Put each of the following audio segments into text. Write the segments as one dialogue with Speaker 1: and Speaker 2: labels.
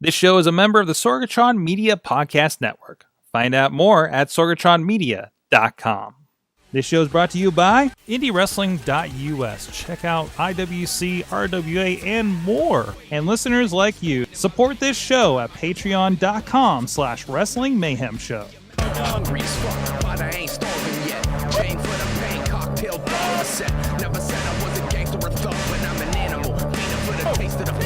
Speaker 1: This show is a member of the Sorgatron Media Podcast Network. Find out more at sorgatronmedia.com. This show is brought to you by IndyWrestling.us. Check out IWC, RWA, and more. And listeners like you, support this show at patreon.com/Wrestling Mayhem Show.
Speaker 2: Hungry as fuck, but I ain't starving yet. Chain for the pain, cocktail dog set. Never said I was a gangster or thug, but I'm an animal. Feeding for the taste of the pit.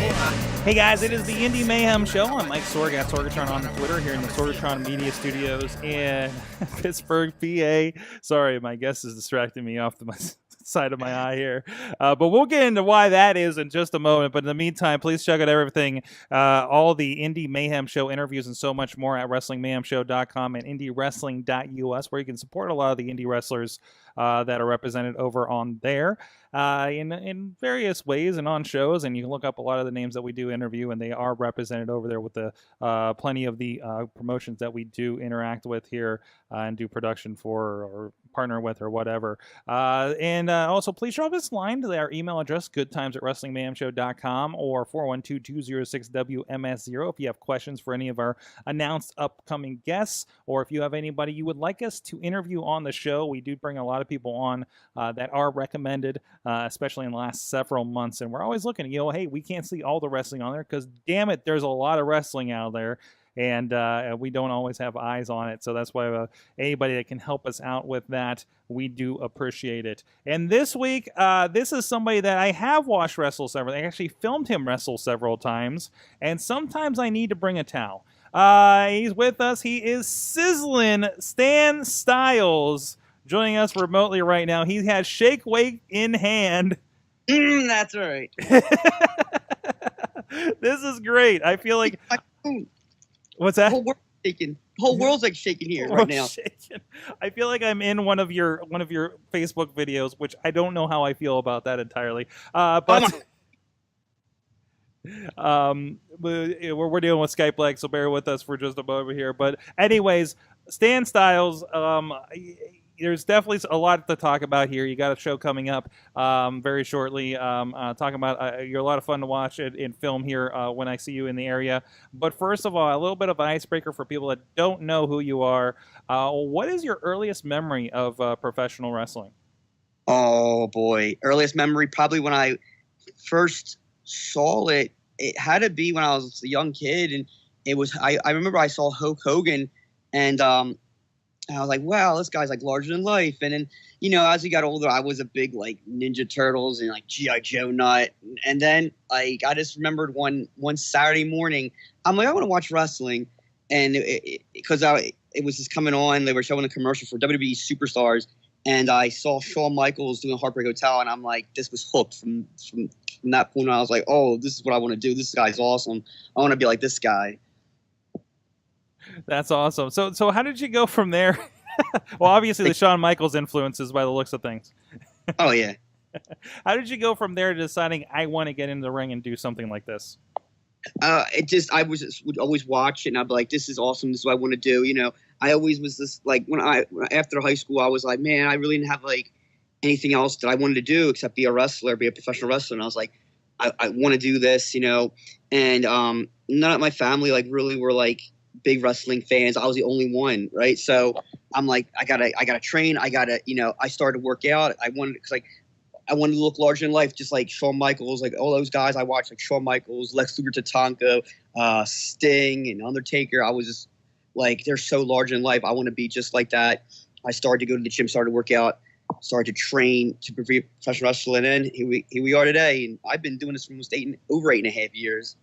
Speaker 1: Hey guys, it is the Indy Mayhem Show. I'm Mike Sorg at Sorgatron on Twitter here in the Sorgatron Media Studios in Pittsburgh, PA. Sorry, my guest is distracting me off the side of my eye here. But we'll get into why that is in just a moment. But in the meantime, please check out everything, all the Indy Mayhem Show interviews and so much more at WrestlingMayhemShow.com and IndyWrestling.us, where you can support a lot of the indie wrestlers that are represented over on there in various ways and on shows. And you can look up a lot of the names that we do interview, and they are represented over there with the plenty of the promotions that we do interact with here and do production for or partner with or whatever. And also, please drop us a line to our email address, goodtimes@wrestlingmayhemshow.com or 412-206-WMS0 if you have questions for any of our announced upcoming guests, or if you have anybody you would like us to interview on the show. We do bring a lot of people on that are recommended, especially in the last several months. And we're always looking, hey, we can't see all the wrestling on there because, damn it, there's a lot of wrestling out there. And we don't always have eyes on it. So that's why anybody that can help us out with that, we do appreciate it. And this week, this is somebody that I have watched wrestle several. I actually filmed him wrestle several times. And sometimes I need to bring a towel. He's with us. He is Sizzlin Stan Stylez, joining us remotely right now. He has shake weight in hand.
Speaker 3: That's right.
Speaker 1: This is great. I feel like... What's that?
Speaker 3: The whole world's shaking. The whole world's like shaking here right now.
Speaker 1: Shaking. I feel like I'm in one of your Facebook videos, which I don't know how I feel about that entirely. But we're dealing with Skype lag, so bear with us for just a moment here. But anyways, Stan Stylez, there's definitely a lot to talk about here. You got a show coming up very shortly. Talking about you're a lot of fun to watch in film here when I see you in the area. But first of all, a little bit of an icebreaker for people that don't know who you are. What is your earliest memory of professional wrestling?
Speaker 3: Oh boy, earliest memory probably when I first saw it. It had to be when I was a young kid, and it was I remember I saw Hulk Hogan, and I was like, wow, this guy's like larger than life. And then, as we got older, I was a big like Ninja Turtles and like G.I. Joe nut. And then like I just remembered one Saturday morning, I'm like, I want to watch wrestling. And because it was just coming on, they were showing a commercial for WWE Superstars. And I saw Shawn Michaels doing Heartbreak Hotel. And I'm like, this was hooked from that point on. I was like, oh, this is what I want to do. This guy's awesome. I want to be like this guy.
Speaker 1: That's awesome. So how did you go from there? Well, obviously the Shawn Michaels influences by the looks of things.
Speaker 3: Oh, yeah.
Speaker 1: How did you go from there to deciding I want to get in the ring and do something like this?
Speaker 3: I would always watch it and I'd be like, this is awesome. This is what I want to do. I always was this like after high school, I was like, man, I really didn't have like anything else that I wanted to do except be a wrestler, be a professional wrestler. And I was like, I want to do this, and none of my family like really were like big wrestling fans. I was the only one, right? So I'm like, I gotta train. I started to work out. I wanted to look larger in life, just like Shawn Michaels, like all those guys I watched, like Shawn Michaels, Lex Luger, Tatanka, Sting, and Undertaker. I was just like, they're so large in life. I want to be just like that. I started to go to the gym, started to work out, started to train to be professional wrestler, and here we are today. And I've been doing this for almost over 8.5 years.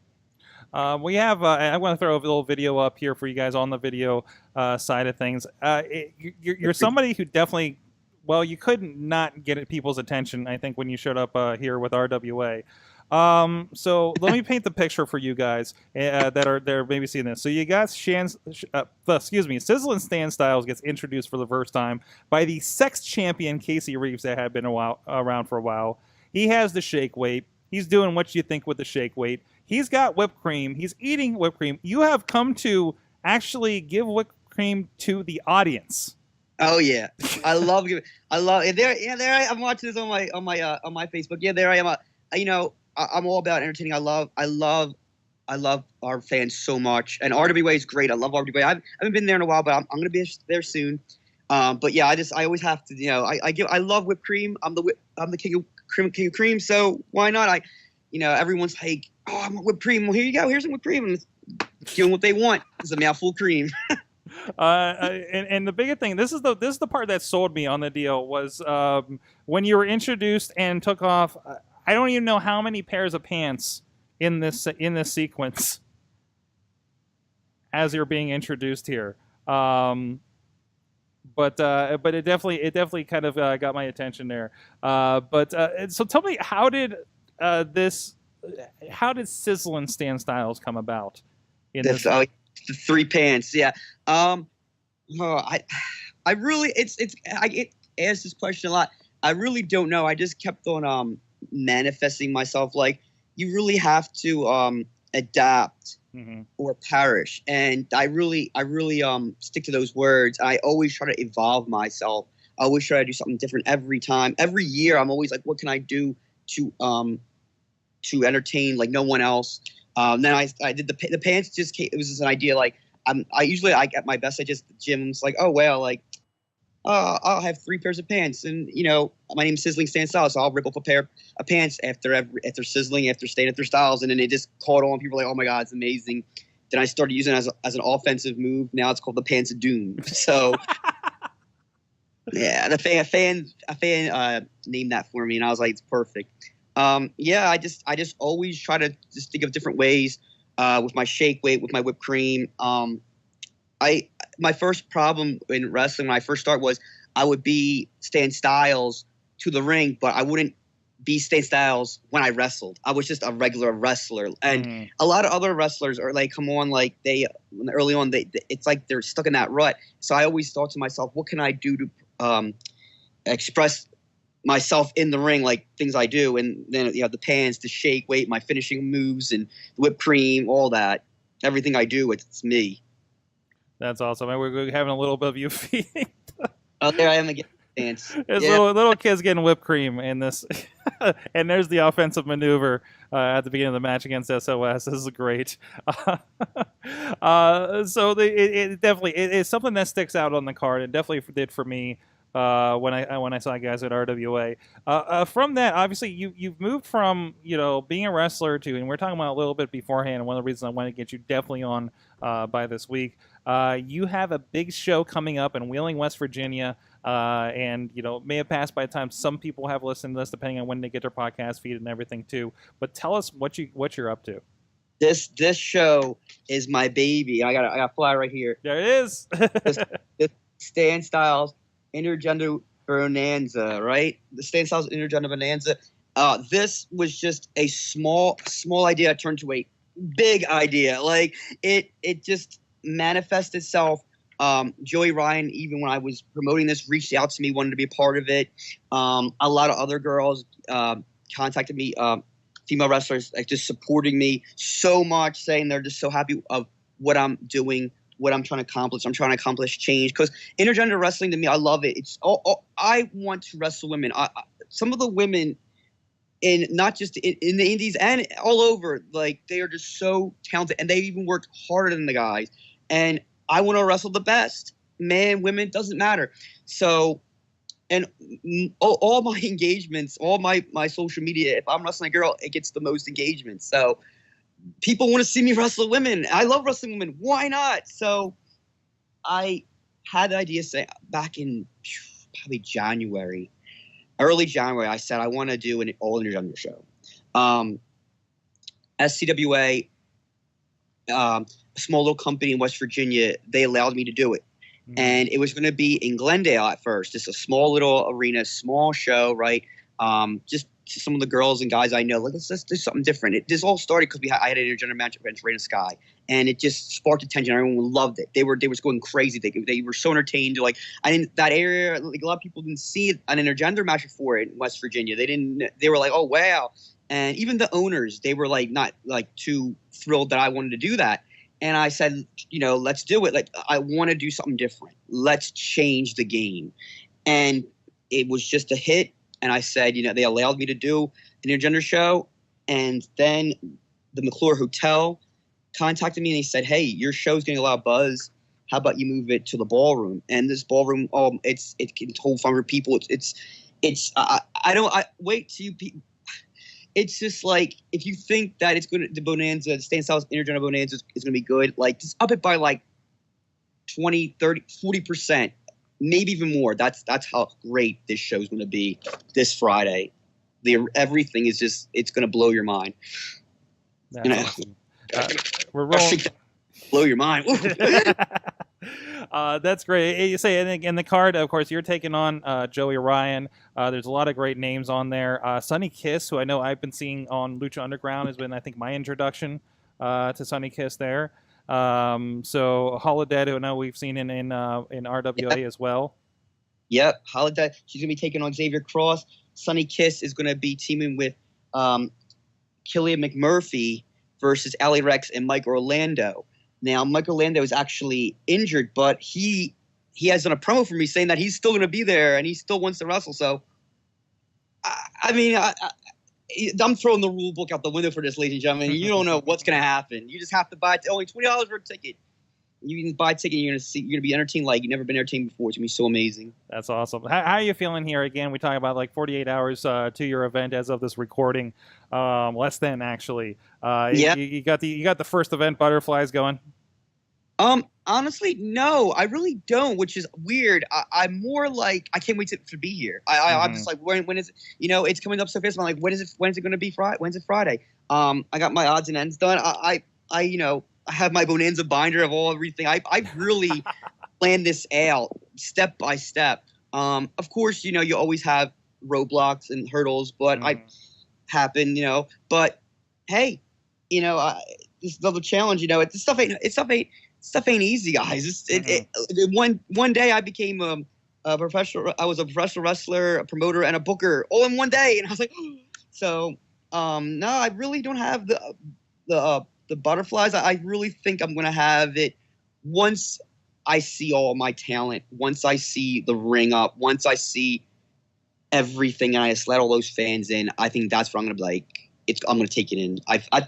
Speaker 1: We have, I want to throw a little video up here for you guys on the video side of things. You're somebody who definitely, well, you couldn't not get people's attention, I think, when you showed up here with RWA. So let me paint the picture for you guys that are maybe seeing this. So you got Sizzlin Stan Stylez gets introduced for the first time by the sex champion Casey Reeves that had been around for a while. He has the shake weight. He's doing what you think with the shake weight. He's got whipped cream. He's eating whipped cream. You have come to actually give whipped cream to the audience.
Speaker 3: Oh yeah, I love there. Yeah, I'm watching this on my Facebook. Yeah, there I am. I'm all about entertaining. I love our fans so much, and RWA is great. I love RWA. I haven't been there in a while, but I'm going to be there soon. But yeah, I always have to, I love whipped cream. I'm the king of cream. So why not? Everyone's like, oh, I'm whipped cream. Well, here you go. Here's some whipped cream. And doing what they want. It's a mouthful of cream.
Speaker 1: And the biggest thing, this is the part that sold me on the deal was when you were introduced and took off. I don't even know how many pairs of pants in this sequence as you're being introduced here. But it definitely kind of got my attention there. So tell me, how did Sizzlin Stan Stylez come about?
Speaker 3: The 3 pants, yeah. I really I get asked this question a lot. I really don't know. I just kept on manifesting myself. Like, you really have to adapt or perish, and I really stick to those words. I always try to evolve myself. I always try to do something different every time. Every year, I'm always like, what can I do to entertain like no one else? Then I did the pants. It was just an idea. Like, I usually at my best, I just the gym's like, oh well, like, I'll have 3 pairs of pants, and my name's Sizzling Stan Stylez, so I'll rip off a pair of pants after sizzling, after staying at their styles, and then it just caught on. People were like, oh my god, it's amazing. Then I started using it as an offensive move. Now it's called the Pants of Doom. So yeah, a fan named that for me, and I was like, it's perfect. Yeah, I just always try to just think of different ways with my shake weight, with my whipped cream. My first problem in wrestling when I first started was I would be Stan Stylez to the ring, but I wouldn't be Stan Stylez when I wrestled. I was just a regular wrestler, and a lot of other wrestlers are like, come on, like early on, it's like they're stuck in that rut. So I always thought to myself, what can I do to express myself in the ring, like things I do? And then the pants, the shake weight, my finishing moves, and whipped cream, all that, everything I do, it's me.
Speaker 1: That's awesome. We're having a little bit of you feeding.
Speaker 3: Oh, there I am again. Dance.
Speaker 1: There's little kids getting whipped cream in this, and there's the offensive maneuver at the beginning of the match against SOS. This is great. So it definitely it's something that sticks out on the card. It definitely did for me when I saw you guys at RWA. From that, obviously you've moved from being a wrestler to, and we're talking about a little bit beforehand. And one of the reasons I wanted to get you definitely on by this week, you have a big show coming up in Wheeling, West Virginia. And may have passed by the time some people have listened to this, depending on when they get their podcast feed and everything too. But tell us what you're up to.
Speaker 3: This show is my baby. I got a flyer right here.
Speaker 1: There it is.
Speaker 3: this Stan Stylez Intergender Bonanza, right? The Stan Stylez Intergender Bonanza. This was just a small idea turned to a big idea. Like it just manifested itself. Joey Ryan, even when I was promoting this, reached out to me, wanted to be a part of it. A lot of other girls contacted me, female wrestlers, like just supporting me so much, saying they're just so happy of what I'm doing, what I'm trying to accomplish. I'm trying to accomplish change, because intergender wrestling, to me, I love it. It's I want to wrestle women. Some of the women not just in the indies and all over, like they are just so talented, and they even worked harder than the guys. And I want to wrestle the best. Man, women, doesn't matter. So, and all my engagements, all my social media, if I'm wrestling a girl, it gets the most engagement. So people want to see me wrestle women. I love wrestling women. Why not? So I had the idea back in probably early January, I said I want to do an all intergender show. SCWA, a small little company in West Virginia, they allowed me to do it. And it was going to be in Glendale at first, just a small little arena, small show, right? Just some of the girls and guys I know, like, let's do something different. This all started because I had an intergender match against Rain of Sky, and it just sparked attention. Everyone loved it. They were going crazy. They were so entertained. Like, that area, like, a lot of people didn't see an intergender match before in West Virginia. They were like, oh wow. And even the owners, they were like not like too thrilled that I wanted to do that. And I said, let's do it. Like, I want to do something different. Let's change the game. And it was just a hit. And I said, they allowed me to do an intergender show. And then the McClure Hotel contacted me and they said, "Hey, your show's getting a lot of buzz. How about you move it to the ballroom?" And this ballroom, it can hold 500 people. I wait till you. It's just like, if you think that it's good, the Bonanza, the Stan Stylez Intergender Bonanza is going to be good, like, just up it by like 20, 30, 40%, maybe even more. That's how great this show is going to be this Friday. Everything is just, it's going to blow your mind.
Speaker 1: That's awesome. We're rolling.
Speaker 3: Blow your mind.
Speaker 1: That's great. You say in the card, of course, you're taking on Joey Ryan. There's a lot of great names on there. Sonny Kiss, who I know I've been seeing on Lucha Underground, has been, I think, my introduction to Sonny Kiss there. So Holodead, who I know we've seen in RWA as well. Yep,
Speaker 3: Holodead. She's gonna be taking on Xavier Cross. Sonny Kiss is gonna be teaming with Killian McMurphy versus Ali Rex and Mike Orlando. Now, Mike Orlando is actually injured, but he has done a promo for me saying that he's still going to be there and he still wants to wrestle. So, I'm throwing the rule book out the window for this, ladies and gentlemen. You don't know what's going to happen. You just have to buy only $20 for a ticket. You can buy a ticket. You're going to be entertained like you've never been entertained before. It's going to be so amazing.
Speaker 1: That's awesome. How are you feeling here? Again, we talk about like 48 hours to your event as of this recording. Less than, actually.
Speaker 3: Yeah.
Speaker 1: You got the first event, Butterflies, going?
Speaker 3: Honestly, no, I really don't, which is weird. I'm more like, I can't wait to be here. I'm just like, when is it? You know, it's coming up so fast. I'm like, when's it going to be Friday? When's it Friday? I got my odds and ends done. I have my Bonanza binder of everything. I really planned this out step by step. Of course, you always have roadblocks and hurdles, but but hey, this is another challenge. This stuff ain't easy, guys. One day I became a professional. I was a professional wrestler, a promoter, and a booker all in one day, and I was like, so no, I really don't have the butterflies. I really think I'm gonna have it once I see all my talent, once I see the ring up, once I see everything, and I just let all those fans in. I think that's what I'm gonna be like. I'm gonna take it in.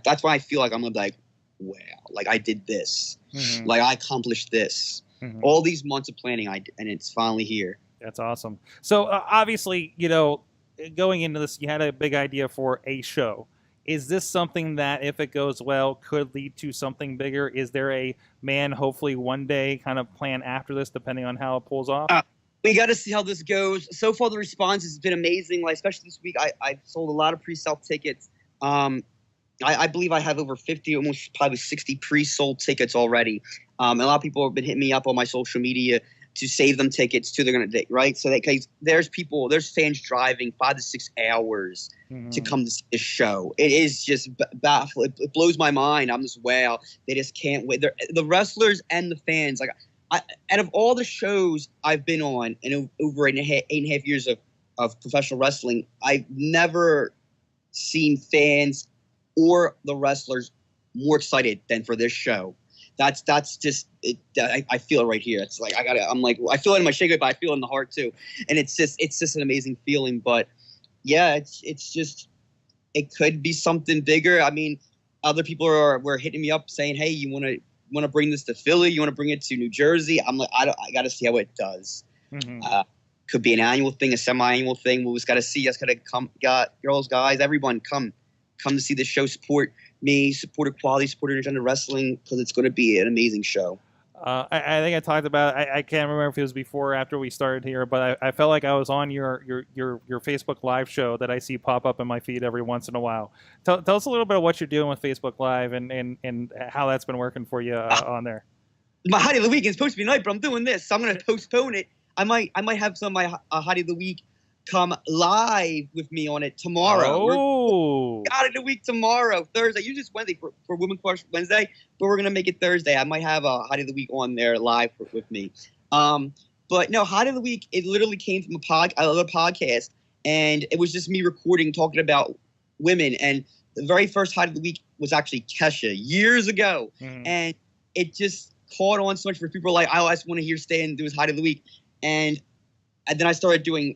Speaker 3: That's why I feel like I'm gonna be like, wow, like I did this, like I accomplished this. All these months of planning, and it's finally here.
Speaker 1: That's awesome. So obviously, going into this, you had a big idea for a show. Is this something that, if it goes well, could lead to something bigger? Is there a hopefully one day kind of plan after this, depending on how it pulls off?
Speaker 3: We got to see how this goes. So far, the response has been amazing. Like, especially this week, I've sold a lot of pre-sale tickets. I believe I have over 50, almost probably 60 pre-sold tickets already. A lot of people have been hitting me up on my social media to save them tickets to they're going to, right? So there's fans driving 5 to 6 hours to come to see this show. It is just baffling. It blows my mind. I'm just, wow, they just can't wait. The wrestlers and the fans, like, out of all the shows I've been on in over 8.5 years of professional wrestling, I've never seen fans or the wrestlers more excited than for this show. That's just it. I feel it right here. It's like I feel it in my shake, but I feel it in the heart too. And it's just an amazing feeling. But yeah, it's just, it could be something bigger. I mean, other people were hitting me up saying, hey, you want to bring this to Philly? You want to bring it to New Jersey? I'm like, I got to see how it does. Could be an annual thing, a semi-annual thing. We just got to see. Just got to come, girls, guys, everyone, come to see the show. Support me, support equality, support intergender wrestling, because it's going to be an amazing show.
Speaker 1: I think I talked about it. I can't remember if it was before or after we started here, but I felt like I was on your Facebook Live show that I see pop up in my feed every once in a while. Tell us a little bit of what you're doing with Facebook Live and how that's been working for you on there.
Speaker 3: My Hottie of the Week is supposed to be tonight, but I'm doing this, so I'm going to postpone it. I might have some of my Hottie of the Week come live with me on it tomorrow.
Speaker 1: Oh,
Speaker 3: Hottie of the Week tomorrow, Thursday. Usually it's Wednesday for Women Crush Wednesday, but we're gonna make it Thursday. I might have a Hottie of the Week on there live with me. But no, Hottie of the Week, it literally came from another podcast, and it was just me recording, talking about women. And the very first Hottie of the Week was actually Kesha years ago, and it just caught on so much for people. Like, I just want to hear Stan do his Hottie of the Week, and then I started doing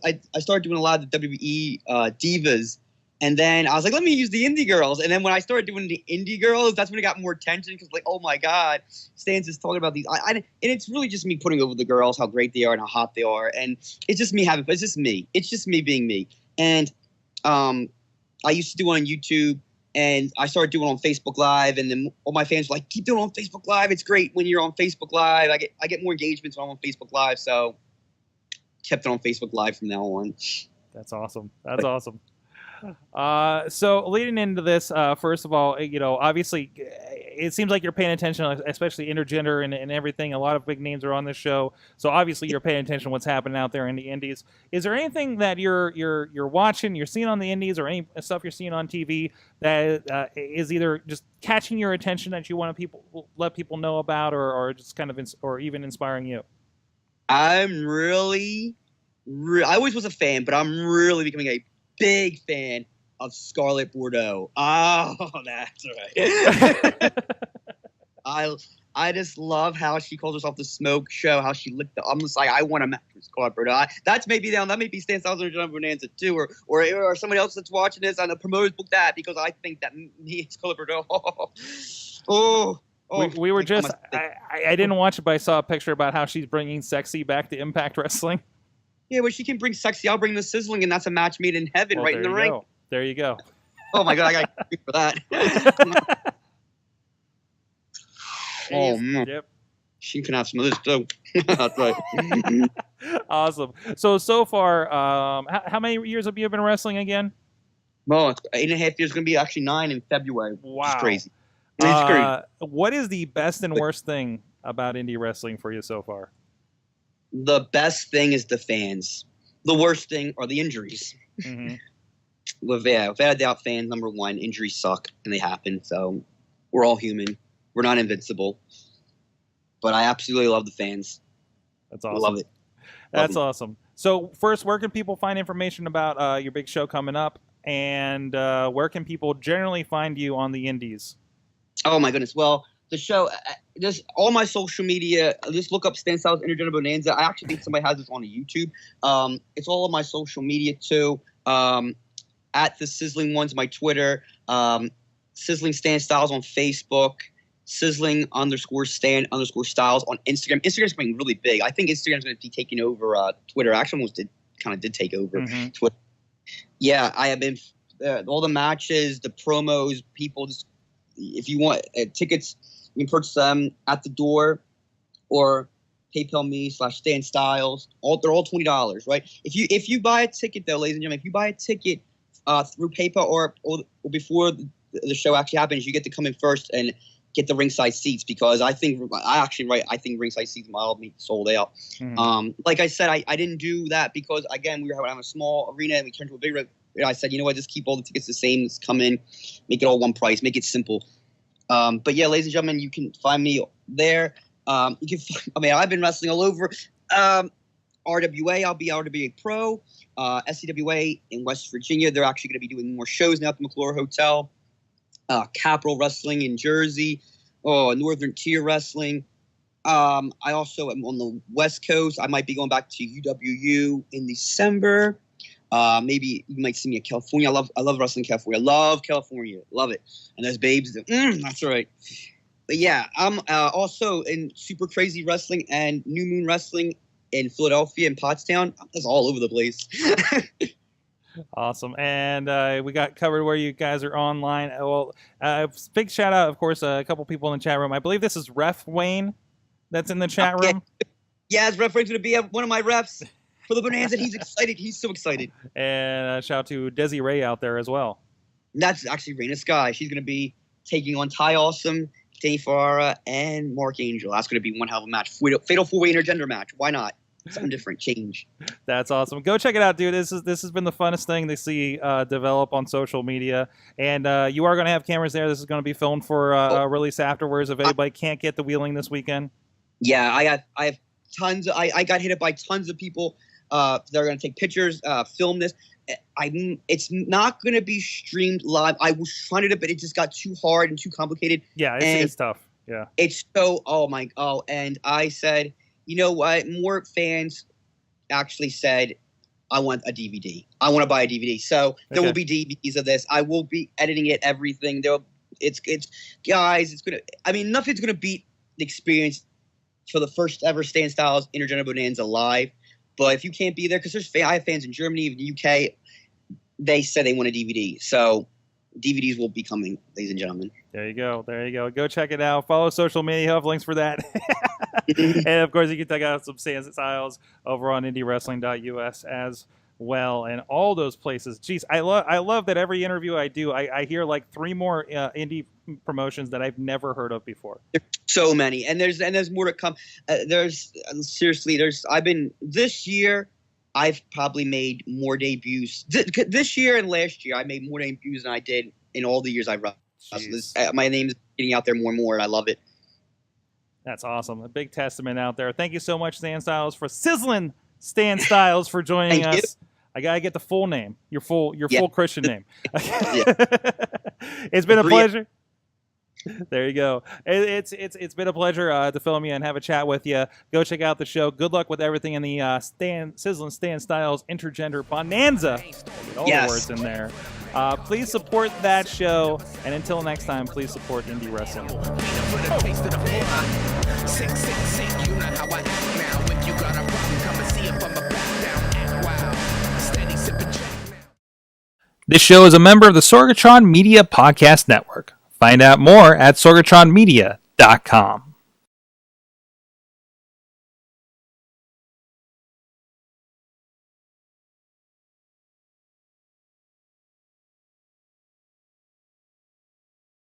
Speaker 3: I started doing a lot of the WWE divas And then I was like, let me use the indie girls. And then when I started doing the indie girls, that's when it got more attention because like, oh my God, Stan's is talking about these. And it's really just me putting over the girls, how great they are and how hot they are. And it's just me it's just me. It's just me being me. And I used to do it on YouTube and I started doing it on Facebook Live. And then all my fans were like, keep doing it on Facebook Live. It's great when you're on Facebook Live. I get more engagements when I'm on Facebook Live. So kept it on Facebook Live from now on.
Speaker 1: That's awesome. That's awesome. So leading into this, first of all, obviously it seems like you're paying attention, especially Intergender and everything. A lot of big names are on this show. So obviously you're paying attention to what's happening out there in the indies. Is there anything that you're watching, you're seeing on the indies or any stuff you're seeing on TV that is either just catching your attention that you want to let people know about or just kind of, or even inspiring you?
Speaker 3: I'm really, I always was a fan, but I'm really becoming a big fan of Scarlett Bordeaux. Oh, that's right. I just love how she calls herself the Smoke Show. How she licked the. I'm just like, I want to match with Scarlett Bordeaux. That's maybe down. That may be Stan Stylez and Bonanza too, or somebody else that's watching this on the promoters book that because I think that me and Scarlett Bordeaux.
Speaker 1: We were just. I didn't watch it, but I saw a picture about how she's bringing sexy back to Impact Wrestling.
Speaker 3: Yeah, well, she can bring sexy. I'll bring the Sizzling, and that's a match made in heaven, right in the ring.
Speaker 1: There you go.
Speaker 3: Oh my God, I got to for that. Oh man,
Speaker 1: yep.
Speaker 3: She can have some of this too. That's right.
Speaker 1: Awesome. So far, how many years have you been wrestling again?
Speaker 3: Well, it's 8.5 years. Going to be actually 9 in February.
Speaker 1: Wow,
Speaker 3: it's crazy. It's crazy.
Speaker 1: What is the best and worst thing about indie wrestling for you so far?
Speaker 3: The best thing is the fans. The worst thing are the injuries.
Speaker 1: Mm-hmm.
Speaker 3: Without a doubt, fans, number one, injuries suck, and they happen. So we're all human. We're not invincible. But I absolutely love the fans.
Speaker 1: That's awesome.
Speaker 3: I love it.
Speaker 1: That's awesome. So first, where can people find information about your big show coming up? And where can people generally find you on the indies?
Speaker 3: Oh, my goodness. Well, the show, just all my social media, just look up Stan Stylez Intergender Bonanza. I actually think somebody has this on YouTube. It's all of my social media too. At the Sizzling ones, my Twitter, Sizzling Stan Stylez on Facebook, Sizzling _Stan _Stylez on Instagram. Instagram's becoming really big. I think Instagram's going to be taking over Twitter. I actually almost did take over Twitter. Yeah, I have been all the matches, the promos, people just. If you want tickets, you can purchase them at the door or PayPal me /Stan Stylez. They're all $20, right? If you buy a ticket though, ladies and gentlemen, if you buy a ticket through PayPal or before the show actually happens, you get to come in first and get the ringside seats because I think ringside seats will be sold out. Mm-hmm. Like I said, I didn't do that because again we were having a small arena and we turned to a big. I said, you know what, just keep all the tickets the same. Just come in, make it all one price, make it simple. But yeah, ladies and gentlemen, you can find me there. I've been wrestling all over. RWA, I'll be RWA Pro. SCWA in West Virginia, they're actually going to be doing more shows now at the McClure Hotel. Capital Wrestling in Jersey. Northern Tier Wrestling. I also am on the West Coast. I might be going back to UWU in December. Maybe you might see me in California. I love wrestling in California. I love California. Love it. And there's babes. That's right. But yeah, I'm also in Super Crazy Wrestling and New Moon Wrestling in Philadelphia and Pottstown. That's all over the place.
Speaker 1: Awesome. And we got covered where you guys are online. Big shout out, of course, a couple people in the chat room. I believe this is Ref Wayne that's in the chat room.
Speaker 3: Yeah, Ref Wayne's going to be one of my refs. For the Bonanza, he's excited. He's so excited. And
Speaker 1: shout out to Desi Ray out there as well.
Speaker 3: And that's actually Raina Sky. She's going to be taking on Ty Awesome, Danny Farah, and Mark Angel. That's going to be one hell of a match. Fatal 4-way intergender match. Why not? Something different. Change.
Speaker 1: That's awesome. Go check it out, dude. This has been the funnest thing to see develop on social media. And you are going to have cameras there. This is going to be filmed for release afterwards if anybody can't get the wheeling this weekend.
Speaker 3: Yeah, I have tons. I got hit up by tons of people. They're going to take pictures, film this. It's not going to be streamed live. I was trying to do it, but it just got too hard and too complicated.
Speaker 1: Yeah, it's tough. Yeah.
Speaker 3: It's so, and I said, you know what? More fans actually said, I want a DVD. I want to buy a DVD. So there will be DVDs of this. I will be editing it, everything. It's guys, it's gonna. I mean, nothing's gonna beat the experience for the first ever Stan Stylez Intergender Bonanza live. But if you can't be there, because I have fans in Germany, even the UK, they said they want a DVD. So DVDs will be coming, ladies and gentlemen.
Speaker 1: There you go. There you go. Go check it out. Follow social media. I'll have links for that. And, of course, you can check out some Stan Stylez over on IndieWrestling.us as well, and all those places. Jeez, I love that every interview I do, I hear like 3 more indie promotions that I've never heard of before.
Speaker 3: There's so many, and there's more to come. This year, I've probably made more debuts. This year and last year, I made more debuts than I did in all the years I've wrestled. My name's getting out there more and more, and I love it.
Speaker 1: That's awesome. A big testament out there. Thank you so much, Stan Stylez, for Sizzlin Stan Stylez for joining us.
Speaker 3: You.
Speaker 1: I gotta get the full name, your full Christian name.
Speaker 3: Yeah.
Speaker 1: It's been a pleasure. There you go. It's been a pleasure to film you and have a chat with you. Go check out the show. Good luck with everything in the Sizzlin Stan Stylez Intergender Bonanza. Get all the words in there. Please support that show, and until next time, please support indie wrestling. This show is a member of the Sorgatron Media Podcast Network. Find out more at sorgatronmedia.com.